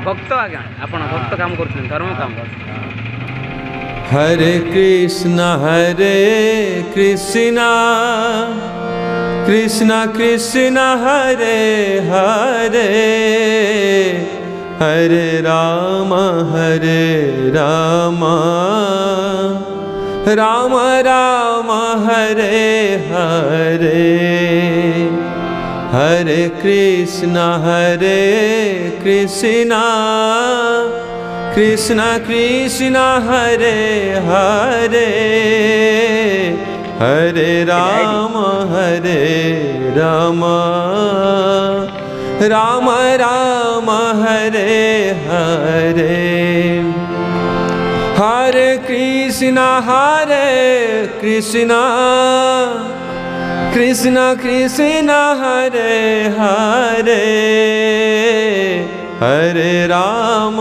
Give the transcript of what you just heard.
भक्त आज्ञा आपण भक्त काम करछन धर्म काम हरे कृष्ण कृष्ण कृष्ण हरे हरे हरे राम राम राम हरे हरे हरे कृष्ण कृष्ण कृष्ण हरे हरे हरे राम राम राम हरे हरे हरे कृष्ण कृष्ण कृष्ण हरे हरे हरे राम